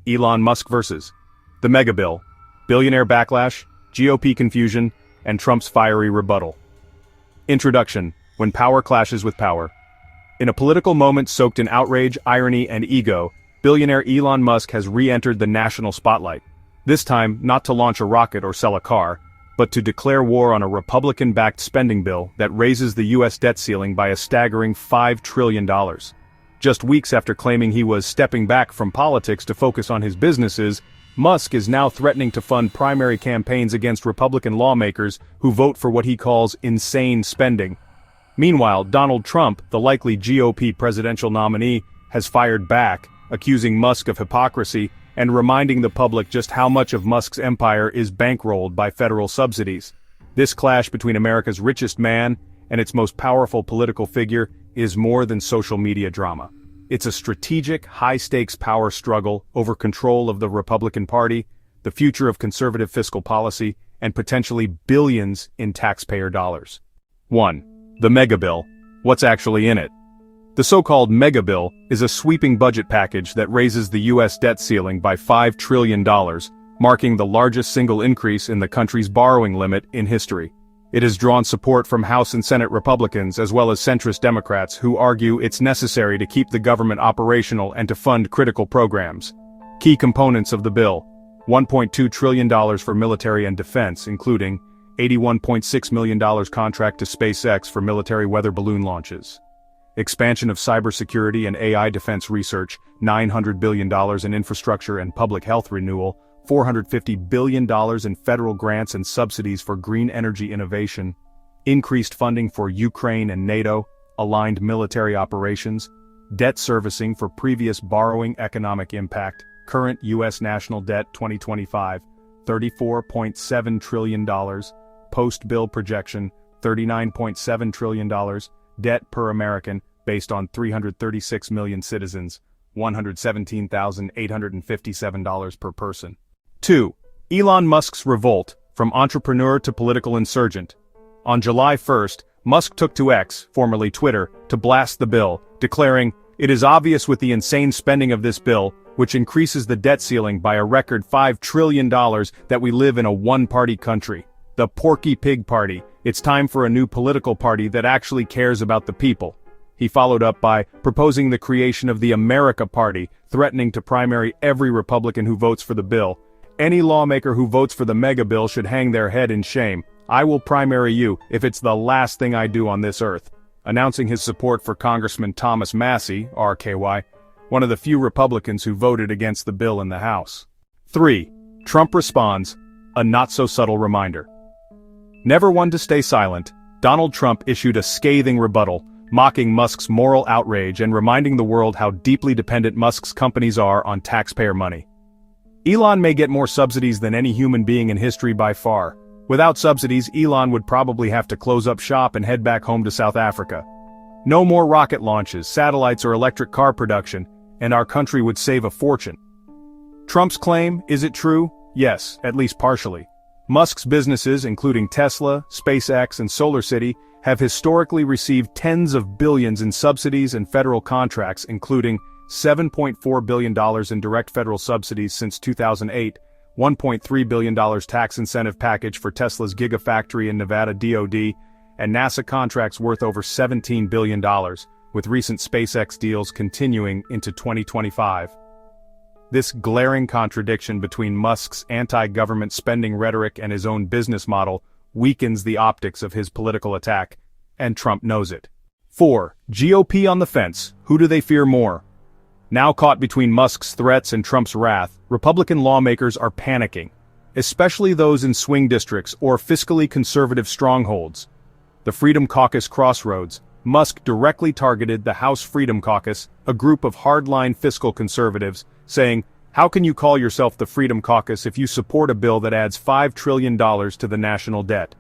Elon Musk versus the mega bill, billionaire backlash, GOP confusion, and Trump's fiery rebuttal. Introduction: when power clashes with power. In a political moment soaked in outrage, irony, and ego, billionaire Elon Musk has re-entered the national spotlight. This time, not to launch a rocket or sell a car, but to declare war on a Republican-backed spending bill that raises the U.S. debt ceiling by a staggering $5 trillion. Just weeks after claiming he was stepping back from politics to focus on his businesses, Musk is now threatening to fund primary campaigns against Republican lawmakers who vote for what he calls insane spending. Meanwhile, Donald Trump, the likely GOP presidential nominee, has fired back, accusing Musk of hypocrisy and reminding the public just how much of Musk's empire is bankrolled by federal subsidies. This clash between America's richest man and its most powerful political figure is more than social media drama. It's a strategic, high-stakes power struggle over control of the Republican Party, the future of conservative fiscal policy, and potentially billions in taxpayer dollars. 1. The mega bill. What's actually in it? The so-called mega bill is a sweeping budget package that raises the U.S. debt ceiling by $5 trillion, marking the largest single increase in the country's borrowing limit in history. It has drawn support from House and Senate Republicans as well as centrist Democrats who argue it's necessary to keep the government operational and to fund critical programs. Key components of the bill: $1.2 trillion for military and defense, including $81.6 million contract to SpaceX for military weather balloon launches. Expansion of cybersecurity and AI defense research, $900 billion in infrastructure and public health renewal, $450 billion in federal grants and subsidies for green energy innovation, increased funding for Ukraine and NATO, aligned military operations, debt servicing for previous borrowing economic impact, current U.S. national debt 2025, $34.7 trillion, post-bill projection, $39.7 trillion, debt per American, based on 336 million citizens, $117,857 per person. 2. Elon Musk's revolt, from entrepreneur to political insurgent. On July 1st, Musk took to X, formerly Twitter, to blast the bill, declaring, "It is obvious with the insane spending of this bill, which increases the debt ceiling by a record $5 trillion, that we live in a one-party country. The Porky Pig Party. It's time for a new political party that actually cares about the people." He followed up by proposing the creation of the America Party, threatening to primary every Republican who votes for the bill. "Any lawmaker who votes for the mega bill should hang their head in shame. I will primary you if it's the last thing I do on this earth," announcing his support for Congressman Thomas Massie, RKY, one of the few Republicans who voted against the bill in the House. 3. Trump responds, a not-so-subtle reminder. Never one to stay silent, Donald Trump issued a scathing rebuttal, mocking Musk's moral outrage and reminding the world how deeply dependent Musk's companies are on taxpayer money. Elon may get more subsidies than any human being in history by far. Without subsidies, Elon would probably have to close up shop and head back home to South Africa. No more rocket launches, satellites, or electric car production, and our country would save a fortune. Trump's claim, is it true? Yes, at least partially. Musk's businesses, including Tesla, SpaceX, and SolarCity, have historically received tens of billions in subsidies and federal contracts, including $7.4 billion in direct federal subsidies since 2008, $1.3 billion tax incentive package for Tesla's Gigafactory in Nevada DoD, and NASA contracts worth over $17 billion, with recent SpaceX deals continuing into 2025. This glaring contradiction between Musk's anti-government spending rhetoric and his own business model weakens the optics of his political attack, and Trump knows it. 4. GOP on the fence. Who do they fear more? Now caught between Musk's threats and Trump's wrath, Republican lawmakers are panicking, especially those in swing districts or fiscally conservative strongholds. The Freedom Caucus crossroads, Musk directly targeted the House Freedom Caucus, a group of hardline fiscal conservatives, saying, "How can you call yourself the Freedom Caucus if you support a bill that adds $5 trillion to the national debt?"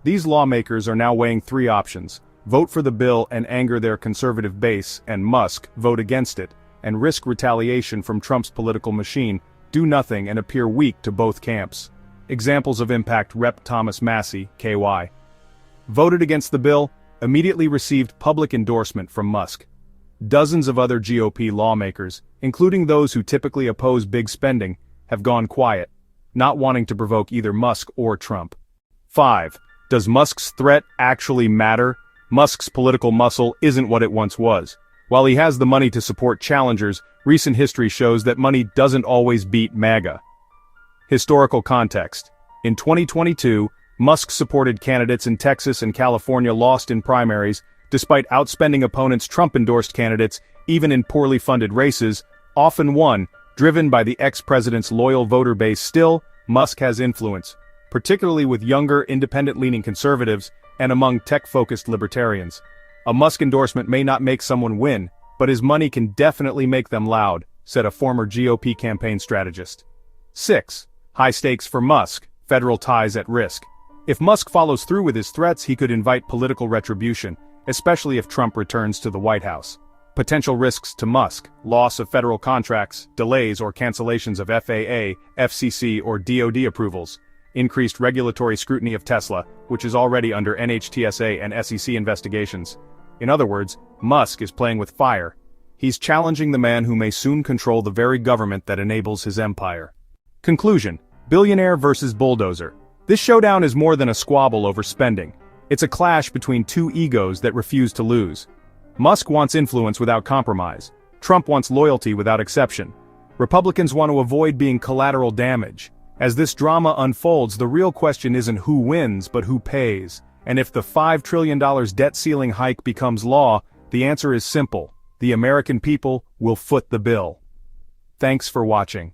These lawmakers are now weighing three options: vote for the bill and anger their conservative base, and Musk, vote against it, and risk retaliation from Trump's political machine, do nothing and appear weak to both camps. Examples of impact: Rep. Thomas Massie, KY. Voted against the bill, immediately received public endorsement from Musk. dozens of other GOP lawmakers, including those who typically oppose big spending, have gone quiet, not wanting to provoke either Musk or Trump. 5. Does Musk's threat actually matter? Musk's political muscle isn't what it once was. While he has the money to support challengers, recent history shows that money doesn't always beat MAGA. Historical context. In 2022, Musk-supported candidates in Texas and California lost in primaries, despite outspending opponents. Trump-endorsed candidates, even in poorly funded races, often won, driven by the ex-president's loyal voter base. Still, Musk has influence, particularly with younger, independent-leaning conservatives and among tech-focused libertarians. A Musk endorsement may not make someone win, but his money can definitely make them loud, said a former GOP campaign strategist. 6. High stakes for Musk, federal ties at risk. If Musk follows through with his threats, he could invite political retribution, especially if Trump returns to the White House. Potential risks to Musk: loss of federal contracts, delays or cancellations of FAA, FCC or DoD approvals, increased regulatory scrutiny of Tesla, which is already under NHTSA and SEC investigations. In other words, Musk is playing with fire. He's challenging the man who may soon control the very government that enables his empire. Conclusion: billionaire versus bulldozer. This showdown is more than a squabble over spending. It's a clash between two egos that refuse to lose. Musk wants influence without compromise. Trump wants loyalty without exception. Republicans want to avoid being collateral damage. As this drama unfolds, the real question isn't who wins, but who pays. And if the $5 trillion debt ceiling hike becomes law, the answer is simple: the American people will foot the bill. Thanks for watching.